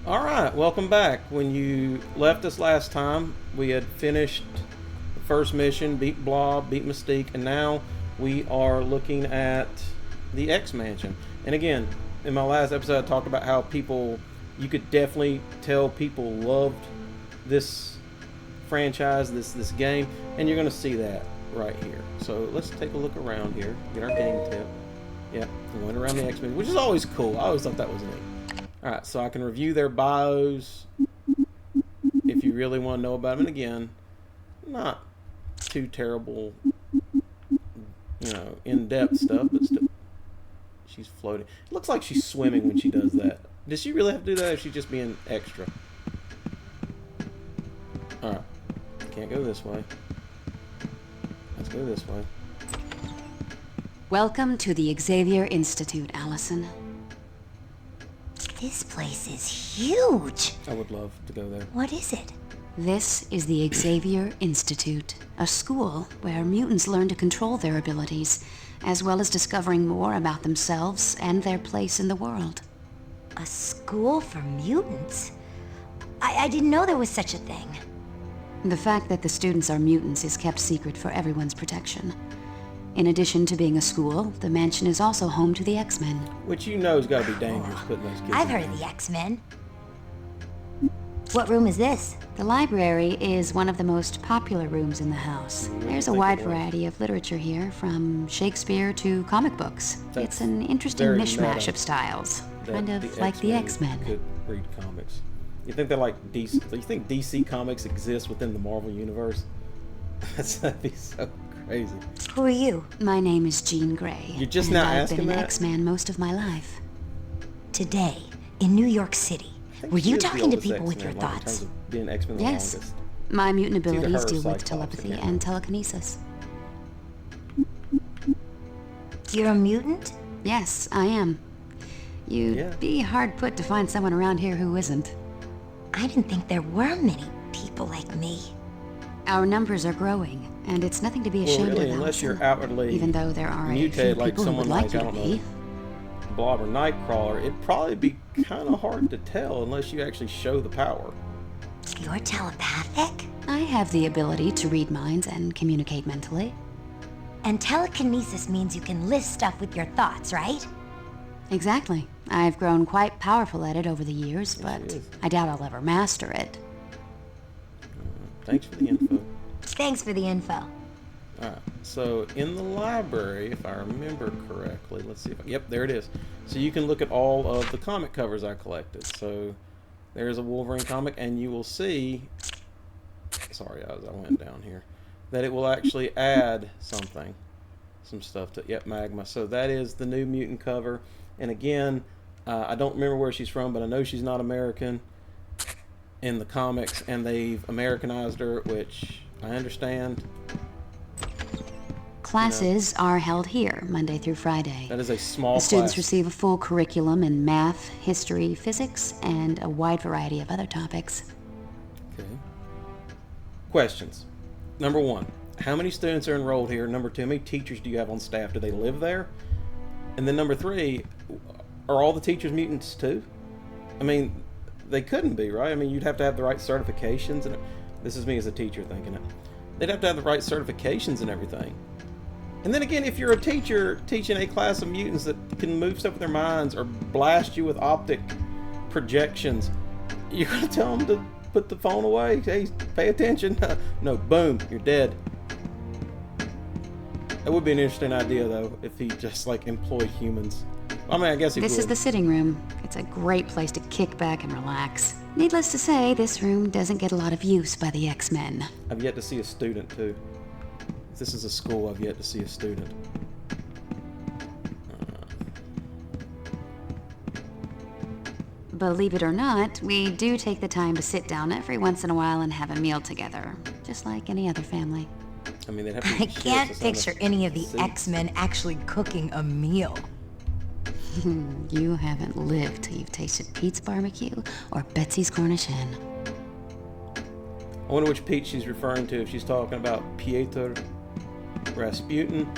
All right, welcome back. When you left us last time, we had finished the first mission, beat Blob, beat Mystique, and now we are looking at the X Mansion. And again, in my last episode, I talked about how you could definitely tell people loved this franchise, this game, and you're going to see that right here. So let's take a look around here, get our game tip. Yeah, we went around the X Men, which is always cool. I always thought that was neat. Alright, so I can review their bios if you really want to know about them. And again, not too terrible, in-depth stuff, but still, she's floating. It looks like she's swimming when she does that. Does she really have to do that, or is she just being extra? Alright, can't go this way. Let's go this way. Welcome to the Xavier Institute, Allison. This place is huge. I would love to go there. What is it? This is the Xavier Institute, a school where mutants learn to control their abilities, as well as discovering more about themselves and their place in the world. A school for mutants? I didn't know there was such a thing. The fact that the students are mutants is kept secret for everyone's protection. In addition to being a school, the mansion is also home to the X-Men. Which you know has got to be dangerous putting those kids I've in heard there. of the X-Men. What room is this? The library is one of the most popular rooms in the house. There's a think wide it was. variety of literature here, from Shakespeare to comic books. That's It's an interesting very mishmash meta of styles, That kind of like the X-Men. could read comics. You think they're like DC? You think DC Comics exists within the Marvel universe? That'd be so crazy. Who are you? My name is Jean Grey. You're just and now I've asking been an that? X-Man most of my life. Today, in New York City. I think Were she you is the talking to oldest people with your X-Men, like, in thoughts? terms of being X-Men the Yes. longest. My mutant either abilities her or deal with Cyclops, I telepathy can't and remember. telekinesis. You're a mutant? Yes, I am. You'd Yeah. be hard put to find someone around here who isn't. I didn't think there were many people like me. Our numbers are growing, and it's nothing to be Well, ashamed really, of, unless you're Allison. outwardly Even though there are a few mutated, like people who someone would like like, you I to don't know, be. Blob or Nightcrawler, it'd probably be kind of hard to tell unless you actually show the power. You're telepathic? I have the ability to read minds and communicate mentally. And telekinesis means you can list stuff with your thoughts, right? Exactly. I've grown quite powerful at it over the years, Yes, but she is. I doubt I'll ever master it. Thanks for the info. Thanks for the info. Alright, so in the library, if I remember correctly, let's see if yep, there it is. So you can look at all of the comic covers I collected. So there's a Wolverine comic, and you will see, sorry, I went down here, that it will actually add some stuff to, yep, Magma. So that is the New Mutant cover. And again, I don't remember where she's from, but I know she's not American in the comics, and they've Americanized her, which I understand. Classes are held here, Monday through Friday. That is a small The students class. receive a full curriculum in math, history, physics, and a wide variety of other topics. Okay. Questions. Number one, how many students are enrolled here? Number two, how many teachers do you have on staff? Do they live there? And then number three, are all the teachers mutants too? I mean, they couldn't be, right? I mean, you'd have to have the right certifications, and this is me as a teacher thinking it. They'd have to have the right certifications and everything. And then again, if you're a teacher teaching a class of mutants that can move stuff with their minds or blast you with optic projections, you're going to tell them to put the phone away? Hey, pay attention. No, boom, you're dead. That would be an interesting idea, though, if he just, like, employed humans. I mean, I guess he This would. is the sitting room. It's a great place to kick back and relax. Needless to say, this room doesn't get a lot of use by the X-Men. I've yet to see a student, too. If this is a school, I've yet to see a student. Believe it or not, we do take the time to sit down every once in a while and have a meal together, just like any other family. I mean, they'd have to I shit can't us on the picture any of the seats. X-Men actually cooking a meal. You haven't lived till you've tasted Pete's barbecue or Betsy's Cornish hen. I wonder which Pete she's referring to, if she's talking about Pietro Rasputin.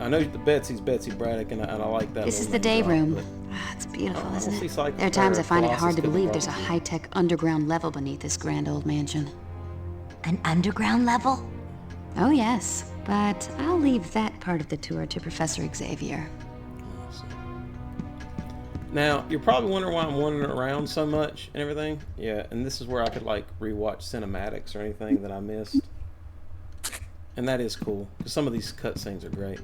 I know the Betsy's Betsy Braddock, and I like that. This is little the day name drop, room. It's beautiful, I isn't don't see it? Cyclops There are times or I find it hard Colossus to getting believe there's a barbecue. high-tech underground level beneath this grand old mansion. An underground level? Oh yes, but I'll leave that part of the tour to Professor Xavier. Now, you're probably wondering why I'm wandering around so much and everything. Yeah, and this is where I could like rewatch cinematics or anything that I missed. And that is cool, because some of these cutscenes are great.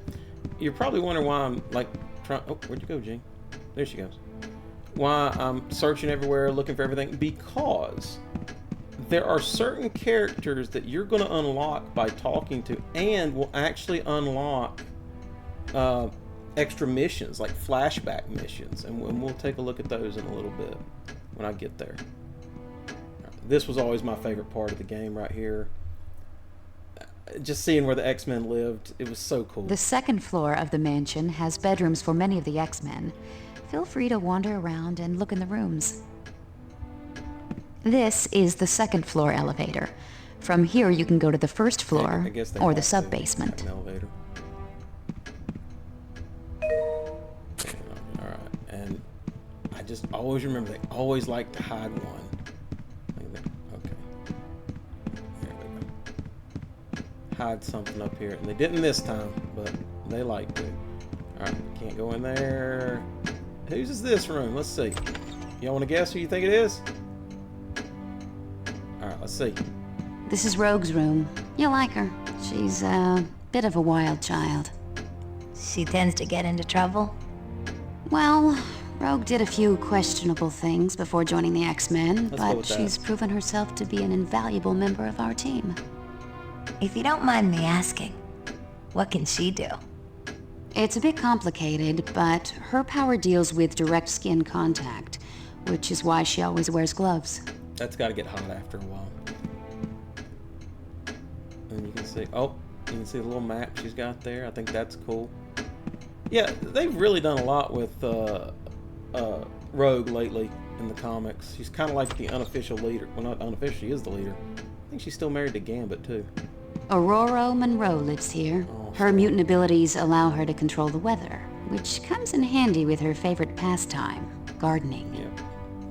You're probably wondering why I'm like trying. Oh, where'd you go, Jean? There she goes. Why I'm searching everywhere, looking for everything. Because there are certain characters that you're going to unlock by talking to, and will actually unlock extra missions, like flashback missions. And we'll take a look at those in a little bit when I get there. This was always my favorite part of the game right here. Just seeing where the X-Men lived, it was so cool. The second floor of the mansion has bedrooms for many of the X-Men. Feel free to wander around and look in the rooms. This is the second floor elevator. From here you can go to the first floor I guess they or want the to sub-basement. have an elevator. Alright, and I just always remember they always like to hide one. Okay. There we go. Hide something up here. And they didn't this time, but they like to. Alright, can't go in there. Whose is this room? Let's see. Y'all want to guess who you think it is? Alright, let's see. This is Rogue's room. You'll like her. She's a bit of a wild child. She tends to get into trouble. Well, Rogue did a few questionable things before joining the X-Men, Let's go but with that. she's proven herself to be an invaluable member of our team. If you don't mind me asking, what can she do? It's a bit complicated, but her power deals with direct skin contact, which is why she always wears gloves. That's got to get hot after a while. And you can see, oh, you can see the little map she's got there. I think that's cool. Yeah, they've really done a lot with Rogue lately in the comics. She's kind of like the unofficial leader. Well, not unofficial, she is the leader. I think she's still married to Gambit, too. Aurora Monroe lives here. Her mutant abilities allow her to control the weather, which comes in handy with her favorite pastime, gardening. Yeah.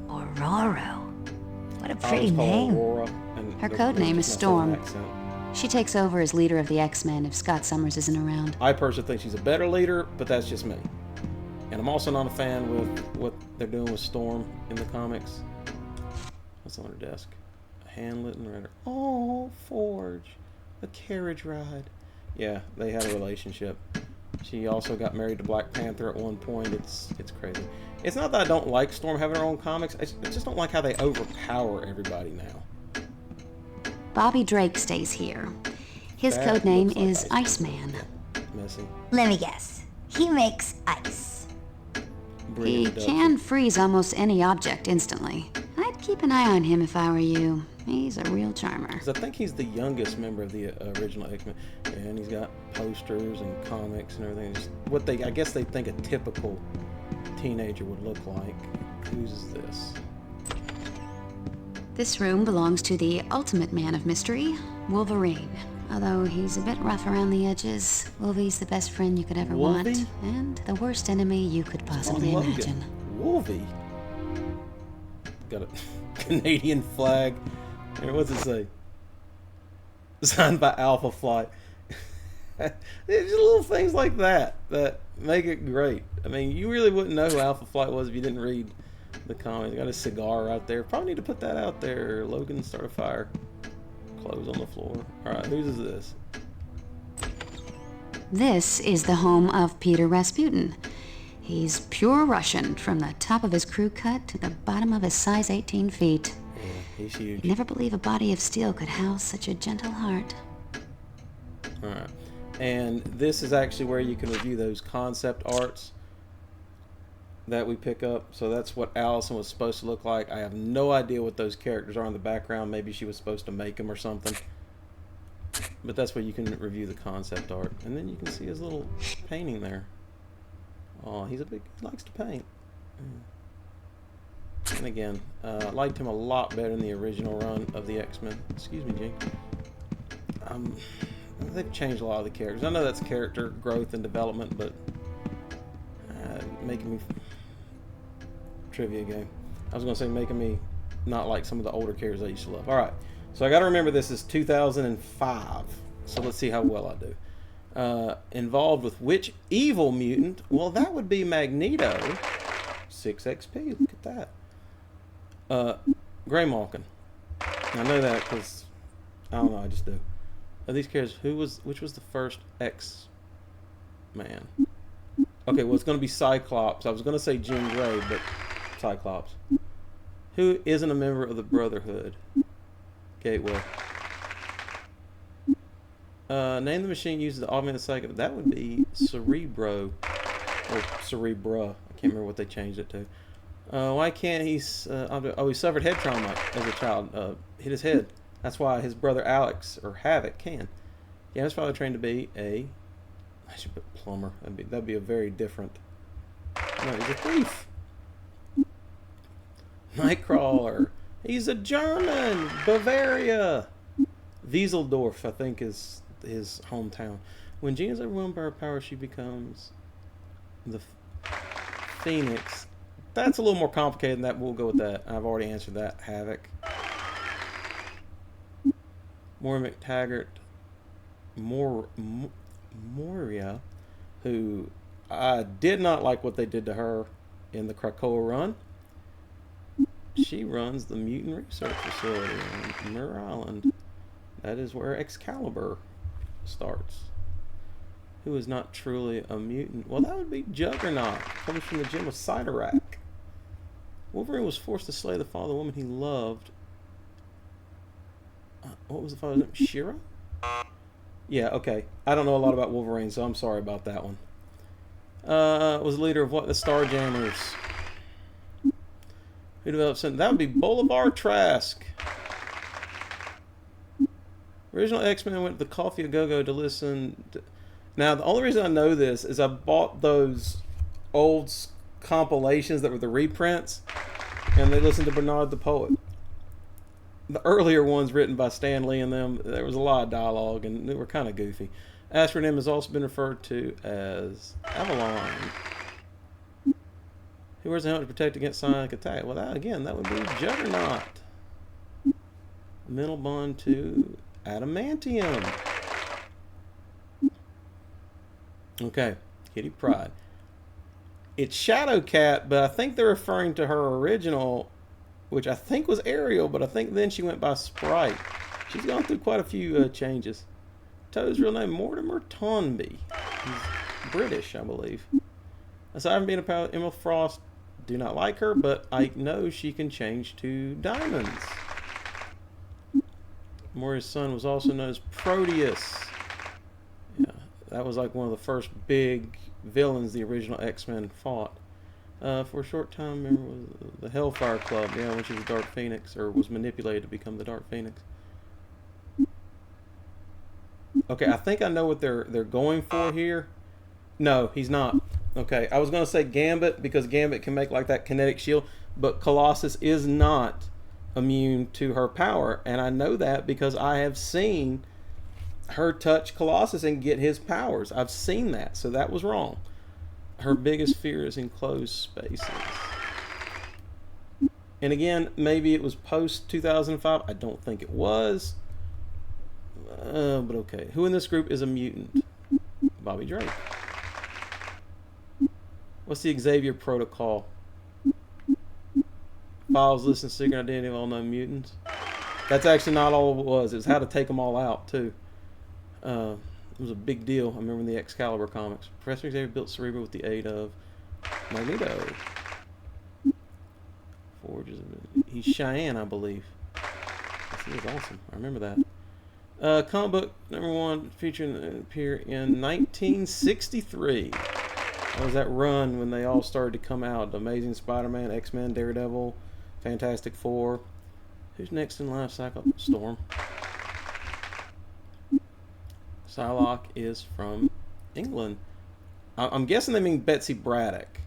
Aurora. What a I pretty always call her name. Aurora, and Her there's code name is just no southern Storm. accent. She takes over as leader of the X-Men if Scott Summers isn't around. I personally think she's a better leader, but that's just me. And I'm also not a fan with what they're doing with Storm in the comics. What's on her desk? Hamlet and Ritter. Oh, Forge. A carriage ride. Yeah, they had a relationship. She also got married to Black Panther at one point. It's crazy. It's not that I don't like Storm having her own comics. I just don't like how they overpower everybody now. Bobby Drake stays here. His That code name looks like is Iceman. Iceman. Messy. Let me guess. He makes ice. He can freeze almost any object instantly. I'd keep an eye on him if I were you. He's a real charmer. Because I think he's the youngest member of the original X-Men, and he's got posters and comics and everything. Just what I guess they think a typical teenager would look like. Whose is this? This room belongs to the ultimate man of mystery, Wolverine. Although he's a bit rough around the edges, Wolvie's the best friend you could ever want, Wolvie? and the worst enemy you could possibly Logan. imagine. Wolvie. Got a Canadian flag. Here, what's it say? Signed by Alpha Flight. It's just little things like that that make it great. I mean, you really wouldn't know who Alpha Flight was if you didn't read the comics. Got a cigar right there. Probably need to put that out there. Logan, start a fire. Clothes on the floor. Alright, whose is this? This is the home of Peter Rasputin. He's pure Russian from the top of his crew cut to the bottom of his size 18 feet. Yeah, he's huge. You'd never believe a body of steel could house such a gentle heart. Alright. And this is actually where you can review those concept arts that we pick up. So that's what Allison was supposed to look like. I have no idea what those characters are in the background. Maybe she was supposed to make them or something. But that's where you can review the concept art. And then you can see his little painting there. Oh, he likes to paint. And again, I liked him a lot better in the original run of the X-Men. Excuse me, Gene. They've changed a lot of the characters. I know that's character growth and development, but making me trivia game. I was going to say making me not like some of the older characters I used to love. All right. So I got to remember this is 2005. So let's see how well I do. Involved with which evil mutant? Well, that would be Magneto. 6 XP. Look at that. Graymalkin. I know that because I don't know. I just do. Of these characters, which was the first X-Man? Okay, well, it's going to be Cyclops. I was going to say Jean Grey, but Cyclops. Who isn't a member of the Brotherhood? Gateway. Name the machine used to augment the psychic. That would be Cerebro. Or Cerebra. I can't remember what they changed it to. Why can't he... he suffered head trauma as a child. Hit his head. That's why his brother Alex, or Havoc, can. Yeah, his father trained to be a... I should put plumber. That'd be a very different... No, he's a thief. Nightcrawler. He's a German. Bavaria. Wieseldorf, I think, is his hometown. When Jean is overwhelmed by her power, she becomes the Phoenix. That's a little more complicated than that. We'll go with that. I've already answered that. Havoc. Moira McTaggart. Moria, who I did not like what they did to her in the Krakoa run. She runs the Mutant Research Facility on Muir Island. That is where Excalibur starts. Who is not truly a mutant? Well, that would be Juggernaut, coming from the gem of Cyttorak. Wolverine was forced to slay the father of the woman he loved. What was the father's name? Shira? Yeah, okay. I don't know a lot about Wolverine, so I'm sorry about that one. Was the leader of what? The Starjammers. Who developed something? That would be Bolivar Trask. Original X-Men went to the Coffee A Go-Go to listen. Now, the only reason I know this is I bought those old compilations that were the reprints, and they listened to Bernard the Poet. The earlier ones written by Stan Lee and them, there was a lot of dialogue, and they were kind of goofy. Astronym has also been referred to as Avalon. Who wears a helmet to protect against sonic attack? Well, that would be Juggernaut. Mental bond to adamantium. Okay, Kitty Pryde. It's Shadowcat, but I think they're referring to her original, which I think was Ariel, but I think then she went by Sprite. She's gone through quite a few changes. Toad's real name, Mortimer Tonby. He's British, I believe. Aside from being a pilot, Emma Frost, do not like her, but I know she can change to diamonds. Moria's son was also known as Proteus. Yeah, that was like one of the first big villains the original X-Men fought. For a short time, remember, was the Hellfire Club, yeah, when she was Dark Phoenix, or was manipulated to become the Dark Phoenix. Okay, I think I know what they're going for here. No, he's not. Okay, I was going to say Gambit, because Gambit can make like that kinetic shield, but Colossus is not immune to her power, and I know that because I have seen her touch Colossus and get his powers. I've seen that, so that was wrong. Her biggest fear is enclosed spaces. And again, maybe it was post 2005. I don't think it was. But okay. Who in this group is a mutant? Bobby Drake. What's the Xavier Protocol? Files, list, and secret identity of all known mutants. That's actually not all it was. It was how to take them all out, too. It was a big deal. I remember in the Excalibur comics. Professor Xavier built Cerebro with the aid of Magneto. Forges. He's Cheyenne, I believe. He was awesome. I remember that. Comic book #1 featuring appear in 1963. That was that run when they all started to come out. Amazing Spider-Man, X-Men, Daredevil, Fantastic Four. Who's next in line? Cyclops, Storm. Psylocke is from England. I'm guessing they mean Betsy Braddock.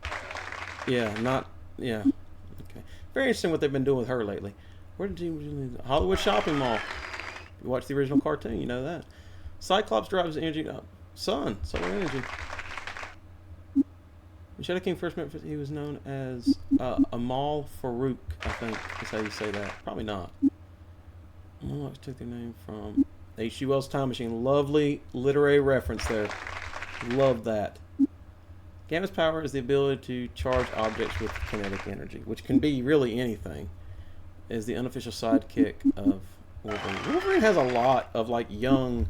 Yeah, not... Yeah. Okay. Very interesting what they've been doing with her lately. Where did you... Hollywood Shopping Mall. If you watch the original cartoon, you know that. Cyclops drives energy... sun. Solar energy. When Shadow King first met, he was known as Amal Farouk, I think is how you say that. Probably not. Monarchs took their name from H.G. Wells' Time Machine. Lovely literary reference there. Love that. Gambit's power is the ability to charge objects with kinetic energy, which can be really anything. Is the unofficial sidekick of Wolverine. Wolverine has a lot of like young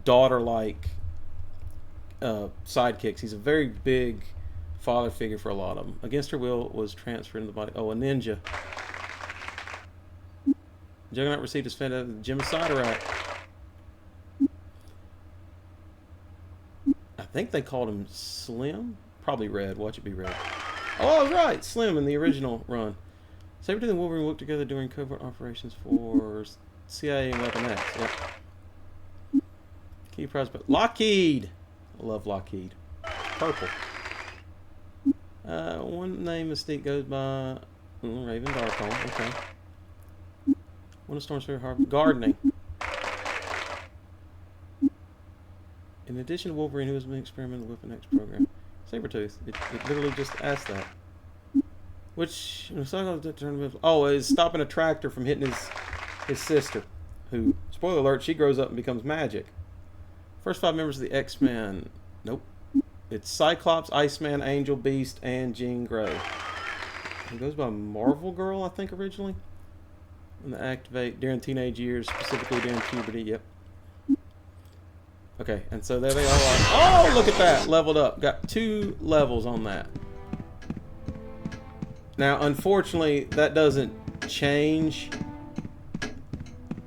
daughter-like sidekicks. He's a very big father figure for a lot of them. Against her will, was transferred into the body. Oh, a ninja. Juggernaut received his fate of the Jim Sidorak. I think they called him Slim. Probably Red. Watch it be Red. Oh, I was right. Slim in the original run. Sabretooth and Wolverine worked together during covert operations for CIA and Weapon X. Yep. Key prize, but Lockheed. I love Lockheed. Purple. One name Mystique goes by Raven Darkholme. Okay. One of Storm's favorite hard gardening. In addition to Wolverine, who has been experimenting with the Weapon X program, Sabretooth. It literally just asked that. Which is stopping a tractor from hitting his sister, who, spoiler alert, she grows up and becomes magic. First 5 members of the X-Men. Nope. It's Cyclops, Iceman, Angel, Beast, and Jean Grey. It goes by Marvel Girl, I think, originally. And they activate during teenage years, specifically during puberty. Yep. Okay, and so there they all are. Oh, look at that! Leveled up. Got 2 levels on that. Now, unfortunately, that doesn't change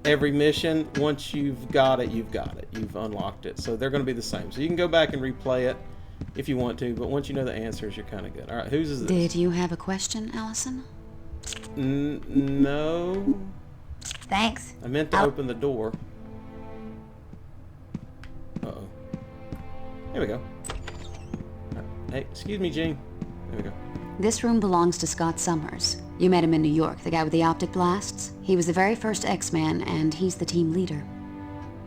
every mission. Once you've got it, you've got it. You've unlocked it. So they're going to be the same. So you can go back and replay it if you want to, but once you know the answers, you're kind of good. All right, whose is this? Did you have a question, Allison? No. Thanks. I meant to open the door. Uh-oh. Here we go. Right. Hey, excuse me, Jean. There we go. This room belongs to Scott Summers. You met him in New York, the guy with the optic blasts. He was the very first X-Man, and he's the team leader.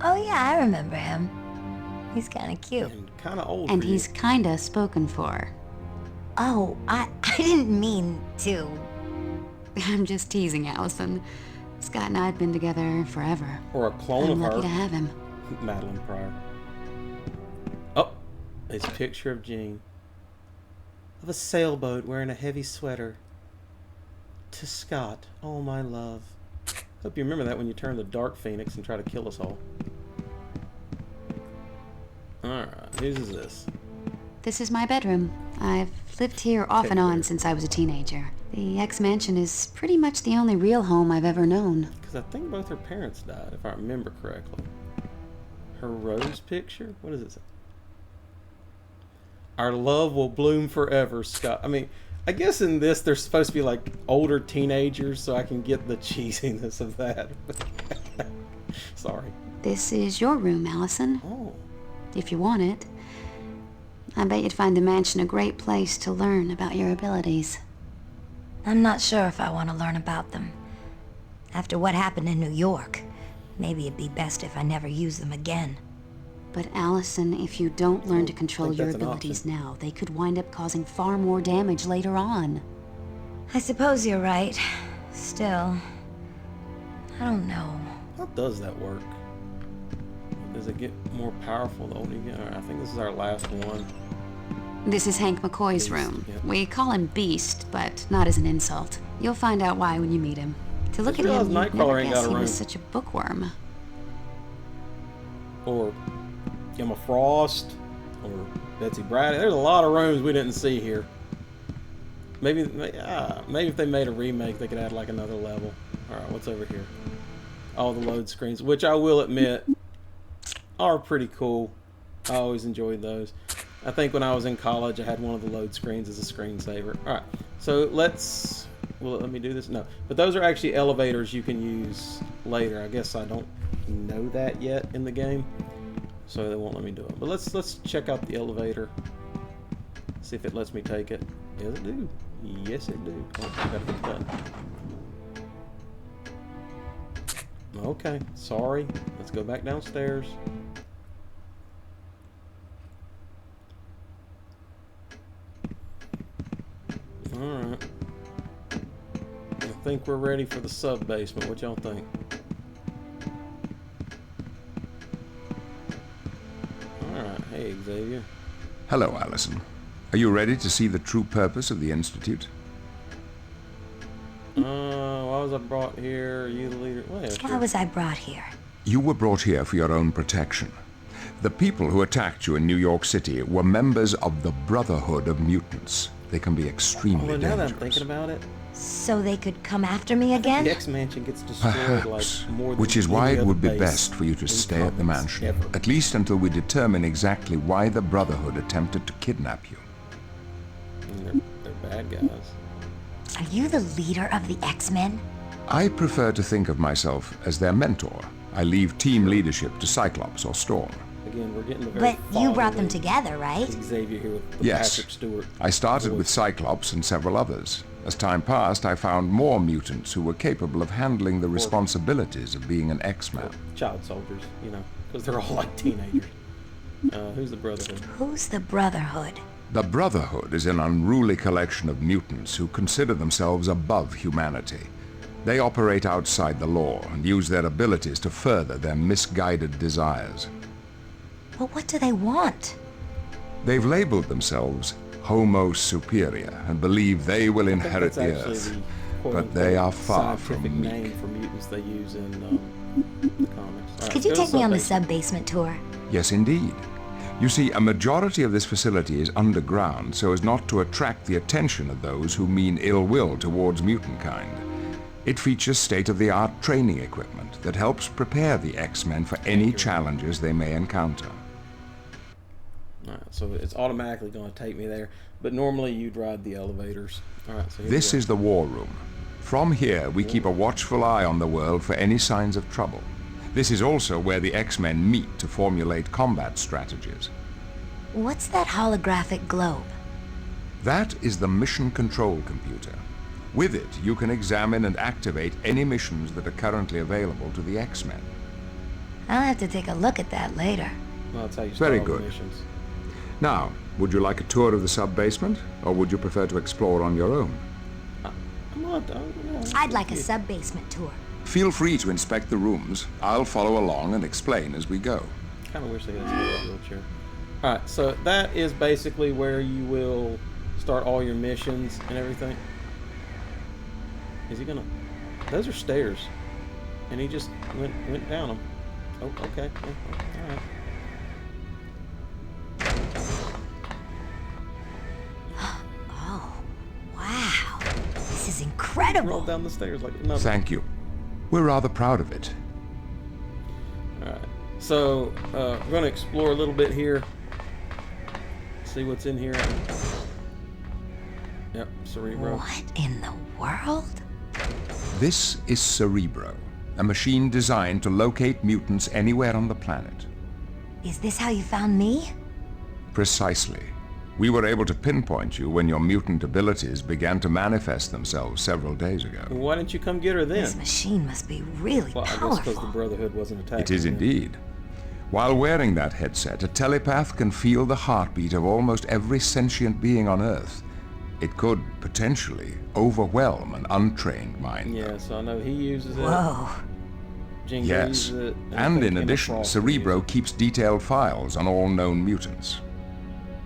Oh yeah, I remember him. He's kind of cute. And kind of old. And for you. he's kinda spoken for. Oh, I didn't mean to. I'm just teasing, Allison. Scott and I have been together forever. Or a clone I'm of lucky to her. have him. Madeline Pryor. Oh, it's a picture of Jean. Of a sailboat wearing a heavy sweater. To Scott, oh my love. Hope you remember that when you turn the Dark Phoenix and try to kill us all. Alright, whose is this? This is my bedroom. I've lived here off and on since I was a teenager. The X-Mansion is pretty much the only real home I've ever known. Because I think both her parents died, if I remember correctly. Her rose picture? What does it say? Our love will bloom forever, Scott. I mean, I guess in this they're supposed to be like older teenagers, so I can get the cheesiness of that. Sorry. This is your room, Allison. Oh. If you want it. I bet you'd find the mansion a great place to learn about your abilities. I'm not sure if I want to learn about them. After what happened in New York, maybe it'd be best if I never use them again. But Allison, if you don't learn to control think your that's an abilities option. now, they could wind up causing far more damage later on. I suppose you're right. Still, I don't know. How does that work? Does it get more powerful the older you get? Alright, I think this is our last one. This is Hank McCoy's Beast, room. yep. We call him Beast, but not as an insult. You'll find out why when you meet him. To look Just at him, you'd realized never Nightcrawler ain't guess got a he was room. such a bookworm. Or Emma Frost. Or Betsy Braddock. There's a lot of rooms we didn't see here. Maybe if they made a remake, they could add like another level. Alright, what's over here? All the load screens, which I will admit are pretty cool. I always enjoyed those. I think when I was in college, I had one of the load screens as a screensaver. Alright, so will it let me do this? No. But those are actually elevators you can use later. I guess I don't know that yet in the game, so they won't let me do it. But let's check out the elevator. See if it lets me take it. Yes, it do. Yes, it do. Oh, I gotta hit the button. Okay, sorry. Let's go back downstairs. think we're ready for the sub-basement. What y'all think? Alright, hey Xavier. Hello, Allison. Are you ready to see the true purpose of the Institute? Why was I brought here? Are you the leader? Well, yeah, Why sure. was I brought here? You were brought here for your own protection. The people who attacked you in New York City were members of the Brotherhood of Mutants. They can be extremely Well, now that I'm dangerous. thinking about it, So they could come after me again? the X-Mansion gets destroyed Perhaps, like more than which is any why it other would be base best for you to in stay at the comics mansion, ever. at least until we determine exactly why the Brotherhood attempted to kidnap you. And they're bad guys. Are you the leader of the X-Men? I prefer to think of myself as their mentor. I leave team leadership to Cyclops or Storm. Again, we're getting the very But you brought them fatherly together, right? Xavier here with the Yes. Patrick Stewart. I started with voice. Cyclops and several others. As time passed, I found more mutants who were capable of handling the responsibilities of being an X-Man. Child soldiers, you know, because they're all like teenagers. Who's the Brotherhood? Who's the Brotherhood? The Brotherhood is an unruly collection of mutants who consider themselves above humanity. They operate outside the law and use their abilities to further their misguided desires. But what do they want? They've labeled themselves Homo Superior and believe they will I think inherit that's the actually Earth. the But they are far scientific from name meek. for mutants they use in the comics. All right, Could you go to take me on the sub-basement. sub-basement tour? Yes, indeed. You see, a majority of this facility is underground so as not to attract the attention of those who mean ill will towards mutant kind. It features state-of-the-art training equipment that helps prepare the X-Men for any challenges they may encounter. All right, so it's automatically going to take me there, but normally you'd ride the elevators. All right, so here This we is the War Room. From here, we keep a watchful eye on the world for any signs of trouble. This is also where the X-Men meet to formulate combat strategies. What's that holographic globe? That is the mission control computer. With it, you can examine and activate any missions that are currently available to the X-Men. I'll have to take a look at that later. Well, that's how you start Very all the good. missions. Now, would you like a tour of the sub-basement, or would you prefer to explore on your own? I'm not, I'd like a sub-basement tour. Feel free to inspect the rooms. I'll follow along and explain as we go. Kind of wish they had a wheelchair. All right, so that is basically where you will start all your missions and everything. Is he gonna? Those are stairs, and he just went down them. Oh, okay. Yeah, all right. Oh, wow. This is Rolled incredible. down the stairs like nothing. Thank you. We're rather proud of it. All right. So we're going to explore a little bit here. See what's in here. Yep, Cerebro. What in the world? This is Cerebro, a machine designed to locate mutants anywhere on the planet. Is this how you found me? Precisely. We were able to pinpoint you when your mutant abilities began to manifest themselves several days ago. Why didn't you come get her then? This machine must be really Well, I guess because the powerful. Brotherhood wasn't attacking. It is them. indeed. While wearing that headset, a telepath can feel the heartbeat of almost every sentient being on Earth. It could, potentially, overwhelm an untrained mind. Yeah, so I know he uses it. Whoa. Jingo Yes, uses it. I and think in Emma addition, Frost Cerebro uses keeps detailed files on all known mutants.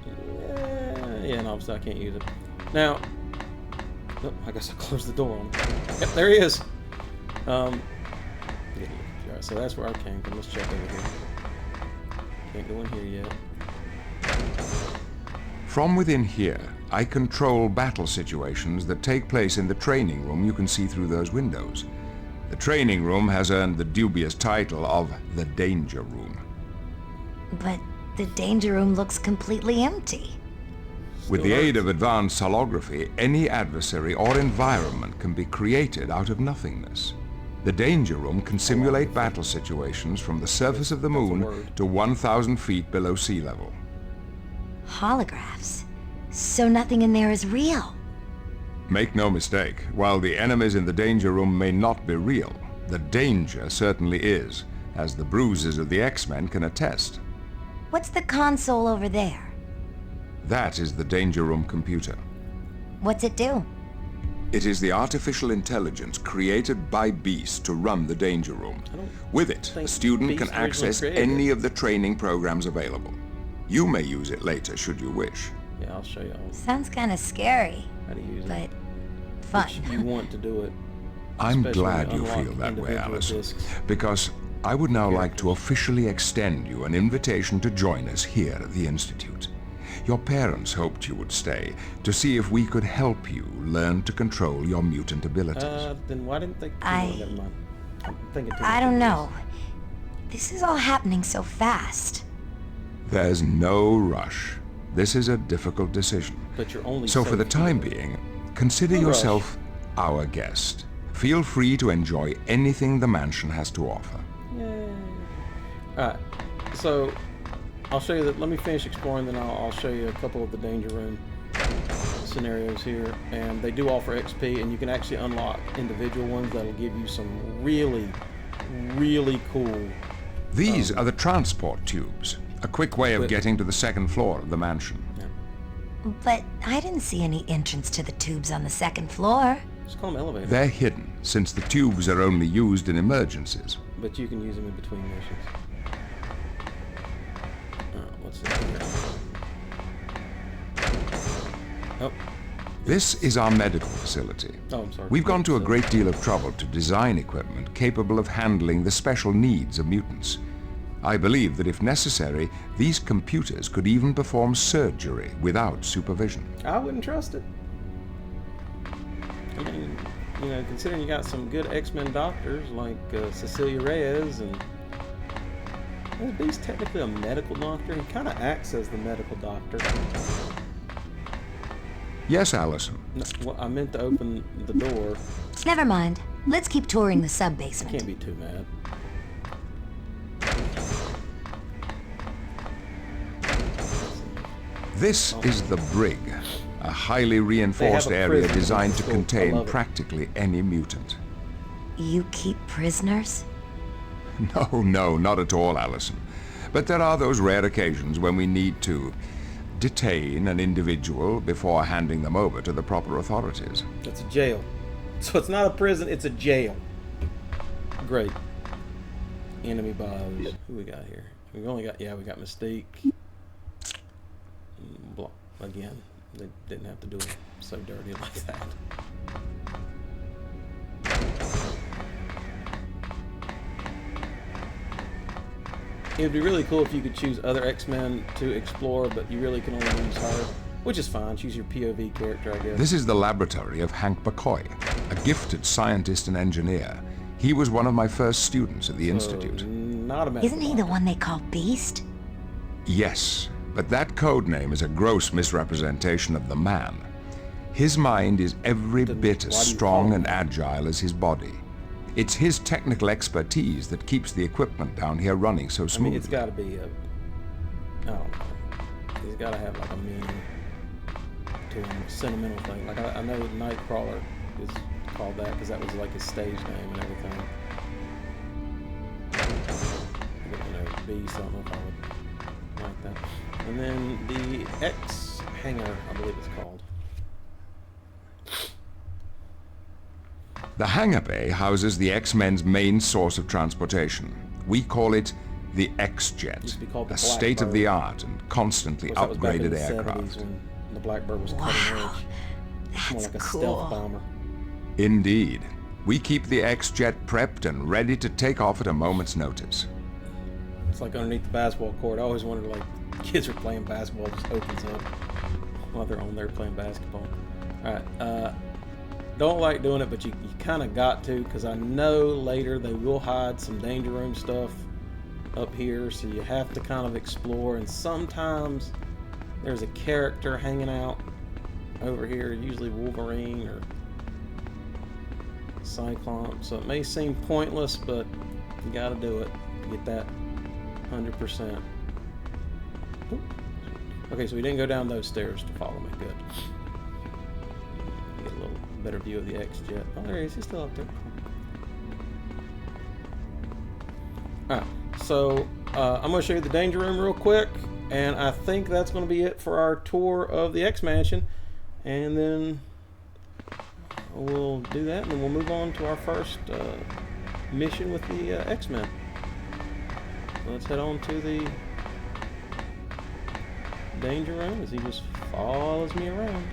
it. Yeah, and obviously I can't use it. Now, oh, I guess I closed the door on him. Yep, there he is. All right, so that's where I came from. Let's check over here. Can't go in here yet. From within here, I control battle situations that take place in the training room you can see through those windows. The training room has earned the dubious title of the Danger Room. But the danger room looks completely empty. With the Still aid hurts. of advanced holography, any adversary or environment can be created out of nothingness. The Danger Room can simulate battle situations from the surface of the That's a moon word. to 1,000 feet below sea level. Holographs. So nothing in there is real. Make no mistake, while the enemies in the Danger Room may not be real, the danger certainly is, as the bruises of the X-Men can attest. What's the console over there? That is the Danger Room computer. What's it do? It is the artificial intelligence created by Beast to run the Danger Room. With it, a student Beast can originally access created any it. of the training programs available. You may use it later should you wish. Yeah, I'll show you all Sounds kind of scary, how to use but it. fun. You want to do it. I'm Especially glad when you you feel unlock that way, individual Allison, discs. because I would now like to officially extend you an invitation to join us here at the Institute. Your parents hoped you would stay to see if we could help you learn to control your mutant abilities. Then why didn't they? Never mind. I'm thinking too I much don't of know. This is all happening so fast. There's no rush. This is a difficult decision. But you're only So for the safe time here. being, consider No rush. yourself our guest. Feel free to enjoy anything the mansion has to offer. Alright, so I'll show you that. Let me finish exploring, then I'll show you a couple of the Danger Room scenarios here. And they do offer XP, and you can actually unlock individual ones that'll give you some really, really cool. These are the transport tubes, a quick way of But- getting to the second floor of the mansion. But I didn't see any entrance to the tubes on the second floor. Just call them elevators, They're hidden, since the tubes are only used in emergencies. but you can use them in between missions. What's this here? Oh, This is our medical facility. oh, I'm sorry. We've gone to a great deal of trouble to design equipment capable of handling the special needs of mutants. I believe that if necessary, these computers could even perform surgery without supervision. I wouldn't trust it. I mean, you know, considering you got some good X-Men doctors like Cecilia Reyes, and is Beast technically a medical doctor? He kind of acts as the medical doctor. Yes, Allison. No, well, I meant to open the door. Never mind. Let's keep touring the I sub-basement. can't be too mad. This is the Brig, a highly reinforced They have a area prison designed to school. I contain love it. practically any mutant. You keep prisoners? No, no, not at all, Allison. But there are those rare occasions when we need to detain an individual before handing them over to the proper authorities. It's a jail. So it's not a prison, it's a jail. Great. Enemy bios. Who we got here? We only got, we got Mystique. Again, they didn't have to do it so dirty like that. It would be really cool if you could choose other X-Men to explore, but you really can only use her, which is fine. Choose your POV character, I guess. This is the laboratory of Hank McCoy, a gifted scientist and engineer. He was one of my first students at the Institute. Not a medical Isn't he the doctor. one they call Beast? Yes, but that code name is a gross misrepresentation of the man. His mind is every Then bit why as do you strong call him and that? agile as his body. It's his technical expertise that keeps the equipment down here running so I smoothly. mean, it's got to be a. I don't know. He's got to have like a meaning to him, a sentimental thing. Like I know Nightcrawler is called that because that was like his stage name and everything. But, you know, Beast. I don't know if I would like that. And then the X Hangar, I believe it's called. The hangar bay houses the X-Men's main source of transportation. We call it the X-Jet, Used to be called the a Blackbird. state-of-the-art and constantly Of course, that was back in upgraded the 70s aircraft. when the Blackbird was cutting Wow, edge. that's More like a cool. stealth bomber. Indeed. We keep the X-Jet prepped and ready to take off at a moment's notice. It's like underneath the basketball court. I always wondered, like, kids are playing basketball, just opens up while they're on there playing basketball. Alright, don't like doing it, but you kind of got to, because I know later they will hide some Danger Room stuff up here, so you have to kind of explore, and sometimes there's a character hanging out over here, usually Wolverine or Cyclops, so it may seem pointless, but you got to do it to get that 100%. Oop. Okay, so we didn't go down those stairs to follow me. Good. Get a little better view of the X-Jet. Oh, there he is. He's still up there. Alright, so I'm going to show you the Danger Room real quick, and I think that's going to be it for our tour of the X-Mansion. And then we'll do that, and then we'll move on to our first mission with the X-Men. So let's head on to the danger room as he just follows me around.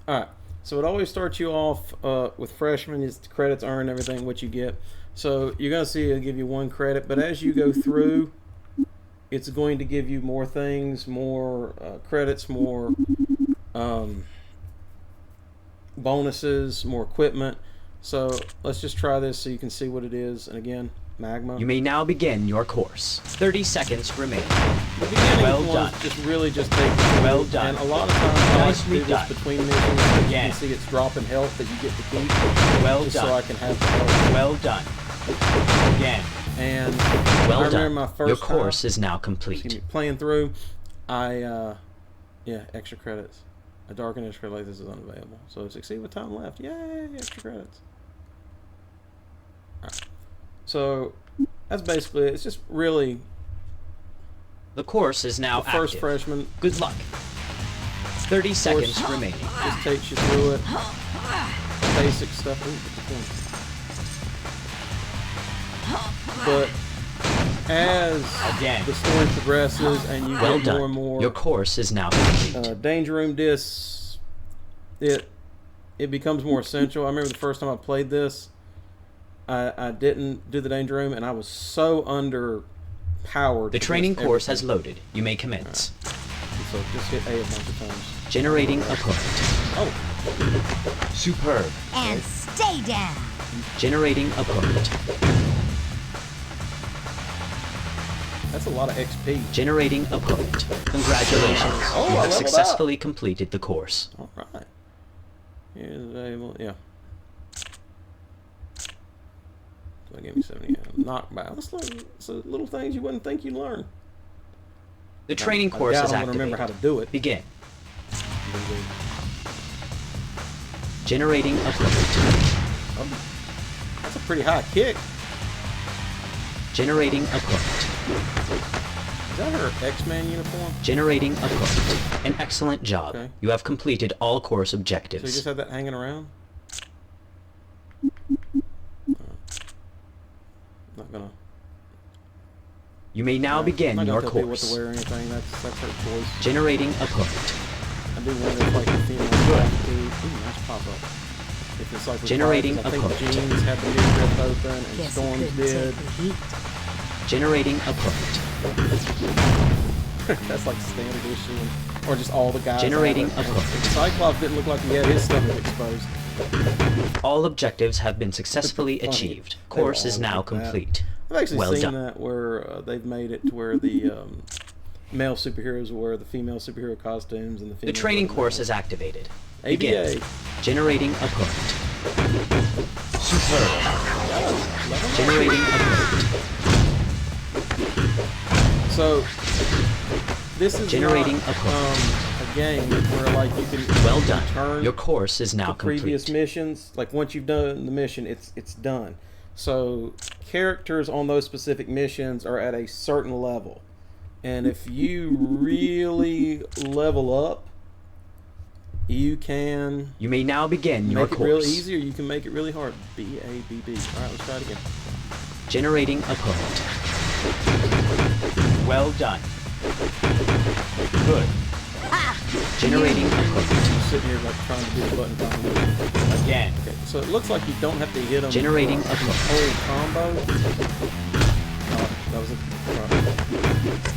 Alright, so it always starts you off with freshmen. It's the credits earned, everything, what you get. So you're going to see it'll give you 1 credit, but as you go through, it's going to give you more things, more credits, more bonuses, more equipment. So let's just try this so you can see what it is. And again, magma. You may now begin your course. 30 seconds remain. The beginning Well ones done. just really just take Well done. And a lot of times I like to Nicely do this done. between missions. You Again. can see it's dropping health that you get to keep. Well just done. so I can have the health. Well done. Again. And Well I remember done. my first Your course time, is now excuse complete. me, playing through, yeah, extra credits. A dark and extra like this is unavailable. So succeed with time left. Yay, extra credits. Alright. So that's basically it. It's just really The course is now the first active. freshman Good luck. 30 seconds remaining. just takes you through it. Basic stuff. Ooh, get the point. But as Again. the story progresses and you Well get more and done. more Your course is now complete. danger room discs, it becomes more essential. I remember the first time I played this, I didn't do the danger room, and I was so underpowered. The to training just course has everything. loaded. You may commence. So just hit A a bunch of times. Generating opponent. Oh, Superb. And stay down. Generating opponent. that's a lot of XP. Generating opponent. Congratulations. Oh, You I have leveled successfully completed the course. All right. Here's able, yeah. So that gave me 70 knockback. So little things you wouldn't think you'd learn. The training I course doubt is I'm gonna remember how activated. to do it. Begin. Generating opponent. That's a pretty high kick. Generating opponent. Is that her X-Man uniform? Generating opponent. An excellent job. Okay. You have completed all course So you objectives. just have that hanging around? Not gonna. You may now begin I'm not your gonna tell people what to course. wear or anything. That's her choice. Generating opponent. I do wonder if like the female have to. Ooh, nice pop up. If it's like with Generating Vikings, I think opponent. Jeans had the new grip open and Guess he Storms couldn't did. take the heat. Generating opponent. That's like standard issue, or just all the guys. Generating have it. opponent. Cyclops didn't look like he had his stomach exposed. All objectives have been successfully Funny. achieved. They were Course is all now like that. complete. I've actually Well seen done. that where they've made it to where the male superheroes wear the female superhero costumes and the female. The training course is activated. ABA. Begin. Generating opponent. Superb. Generating opponent. So this is Generating not, opponent. a game where like you can Well done. return Your course is now the previous complete. missions. Like once you've done the mission, it's done. So characters on those specific missions are at a certain level, and if you really level up, you can You may now begin your make it real course. easy, or you can make it really hard. BABB. All right, let's try it again. Generating opponent. Well done. Good. Generating opponent. I'm sitting here like trying to do the button combination. Again. Okay, so it looks like you don't have to hit them. Generating the opponent. whole combo. That was a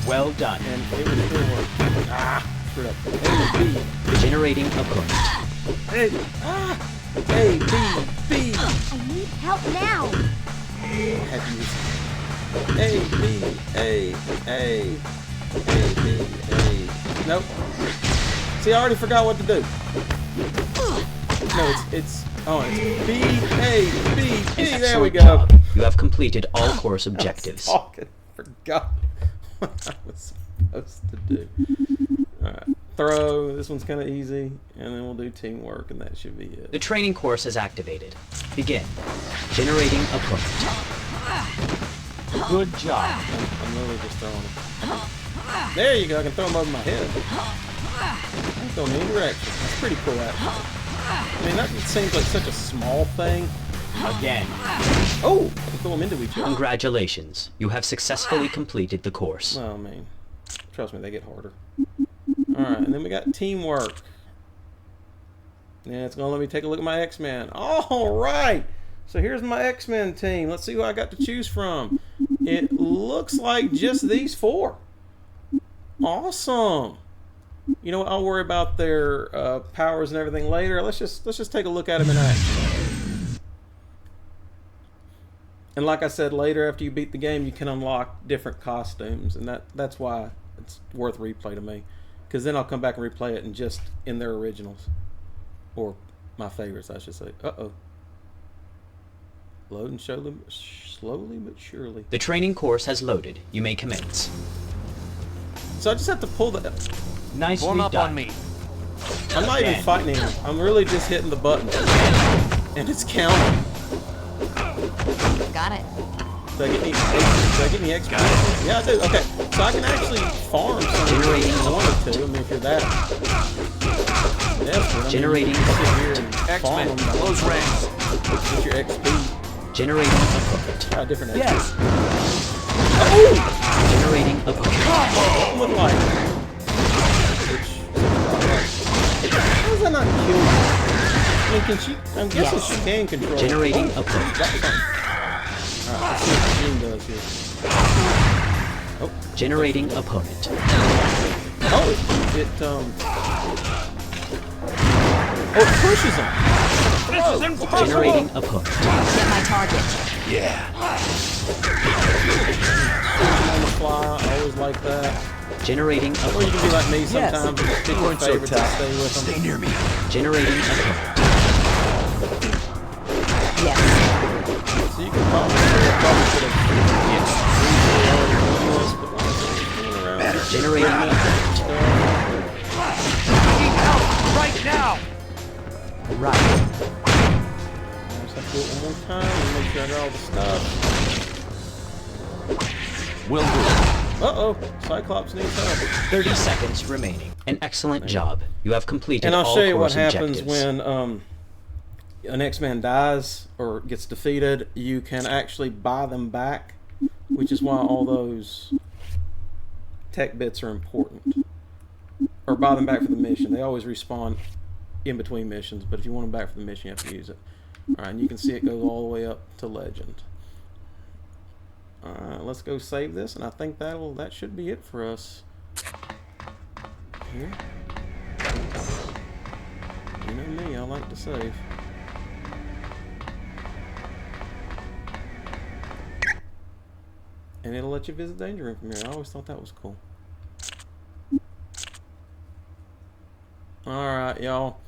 Well done. and it would still work. Ah, screwed up. A B. Generating opponent. Hey, ah, A B B. I need help now. Had to use A B A A B A. Nope. See, I already forgot what to do. No, it's B A B B. An There we excellent go. job. You have completed all course objectives. Fucking forgot what I was supposed to do. Alright. Throw. This one's kind of easy. And then we'll do teamwork, and that should be it. The training course is activated. Begin. Generating opponent. Good job. I'm literally just throwing them. There you go. I can throw them over my head. Let's go in any direction. That's pretty cool, actually. I mean, that seems like such a small thing. Again. Oh, we throw them into each other. Congratulations. You have successfully completed the course. Well, I mean, trust me, they get harder. Alright, and then we got teamwork. Yeah, it's going to let me take a look at my X-Men. Alright! So here's my X-Men team. Let's see who I got to choose from. It looks like just these 4. Awesome! You know what? I'll worry about their powers and everything later. Let's just take a look at them in action. And like I said, later after you beat the game, you can unlock different costumes, and that's why it's worth replay to me. Because then I'll come back and replay it in their originals, or my favorites, I should say. Uh-oh. Loading slowly but surely. The training course has loaded. You may commence. So I just have to pull the. Nicely Form up done. on me. I'm not even fighting him. I'm really just hitting the button, and it's counting. Got it. Do I get any XP? Yeah, I do. Okay, so I can actually farm some if I wanted to. I mean, if you're that desperate, Generating you can sit here and farm X-Men, them. close ranks. Get your XP. Generating opponent. Try different XP. Yes. Oh! Generating opponent. With light. How does that not kill you? I mean, can she? I'm guessing she can control. Generating opponent. That's fine. Alright, let's see what the Gene does here. Oh. Generating opponent. Oh, it pushes him. This is impossible. Generating opponent. Get my target. Yeah. On the fly, I always like that. Generating Or you opponent. can be like me sometimes and just pick You your weren't so favorites and tough. stay with them. Stay near me. Generating opponent. Yes. So you can probably should have Generating opponent. Need help right now. Right. I just have to do it one more time and make sure I got all the stuff. Will do. Uh-oh, Cyclops needs help. 30 seconds remaining. An excellent job. You have completed And I'll all show you what course happens objectives. when an X-Man dies or gets defeated. You can actually buy them back, which is why all those tech bits are important. Or buy them back for the mission. They always respawn in between missions, but if you want them back for the mission, you have to use it. Alright, and you can see it goes all the way up to Legend. Alright, let's go save this, and I think that should be it for us. Here. You know me, I like to save. And it'll let you visit Danger Room from here. I always thought that was cool. Alright, y'all.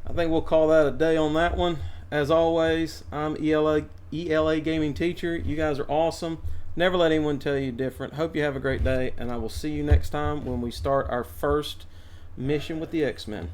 I think we'll call that a day on that one. As always, I'm ELA Gaming Teacher. You guys are awesome. Never let anyone tell you different. Hope you have a great day, and I will see you next time when we start our first mission with the X-Men.